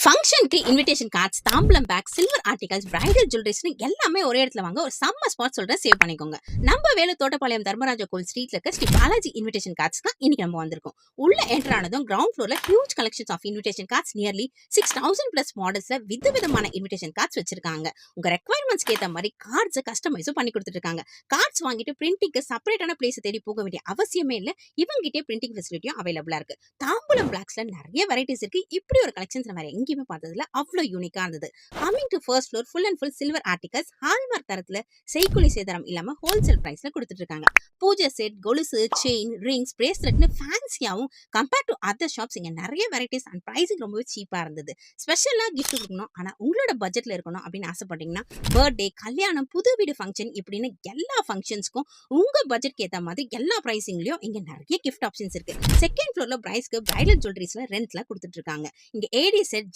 ஃபங்ஷனுக்கு invitation cards, தாம்பூலம் back, silver articles, bridal ஜுவல்லரிஸ்னு எல்லாமே ஒரே இடத்துல வாங்க. ஒரு செம்ம ஸ்பாட் சொல்றேன், சேவ் பண்ணிக்கோங்க. நம்ம வேலூர் தோட்டப்பாளையம் தர்மராஜா கோவில் ஸ்ட்ரீட்ல இருக்க ஸ்ரீ பாலாஜி இன்விடேஷன் கார்ட்ஸ் தான் இன்னைக்கு நம்ம வந்திருக்கோம். உள்ள என்டர் ஆனதும் கிரவுண்ட் ஃப்ளோர்ல huge collections of invitation cards, nearly 6000 plus மாடல்ஸ்ல விதவிதமான இன்விடேஷன் கார்ட்ஸ் வச்சிருக்காங்க. உங்க ரெக்வயர்மெண்ட்ஸ்க்கு ஏத்த மாதிரி கார்ட்ஸ் கஸ்டமைஸும் பண்ணி கொடுத்துட்டு இருக்காங்க. கார்ட்ஸ் வாங்கிட்டு பிரிண்டிங்க்கு செப்பரேட்டான பிளேஸ் தேடி போக வேண்டிய அவசியமே இல்ல. இவங்கிட்டே பிரிண்டிங் ஃபெசிலிட்டியும் அவைலபிளா இருக்கு. தாம்பூலம் பிளாக்ஸ்ல நிறைய வெரைட்டிஸ் இருக்கு. இப்படி ஒரு கலெக்ஷன்ஸ் வேற எங்கேயுமே பார்த்ததுல அவ்வளோ யூனிக்கா இருந்தது. Coming to first floor, full and full silver articles, hallmark தரத்துல செய்கூலி சேதாரம் இல்லாம ஹோல்சேல் பிரைஸ்ல கொடுத்துட்டு இருக்காங்க. பூஜை செட், கொலுசு, செயின், ரிங்ஸ், பிரேஸ்லெட்னு ஃபேன்சியாவும் கம்பேர் டு அதர் ஷாப்ஸ் இங்க நிறைய வெரைட்டிஸ் அண்ட் பிரைசிங் ரொம்பவே சீப்பா இருந்தது. ஸ்பெஷலா கிஃப்ட் கொடுக்கணும், ஆனா உங்களோட பட்ஜெட்ல இருக்கணும் அப்படின்னு ஆசைப்பட்டீங்கன்னா பர்த்டே, கல்யாணம், புது வீடு ஃபங்க்ஷன் இப்படின்னு எல்லா ஃபங்க்ஷன்ஸ்க்கும் உங்க பட்ஜெட்க்கு ஏத்த மாதிரி எல்லா பிரைசிங்லயும் இங்க நிறைய கிஃப்ட் ஆப்ஷன்ஸ் இருக்கு. செகண்ட் ஃப்ளோர்ல பிரைஸ்க்கு பிரைடல் ஜுவல்லரிஸ்ல ரெண்ட்ல கொடுத்துட்டு இருக்காங்க. இங்க ஏடி செட்,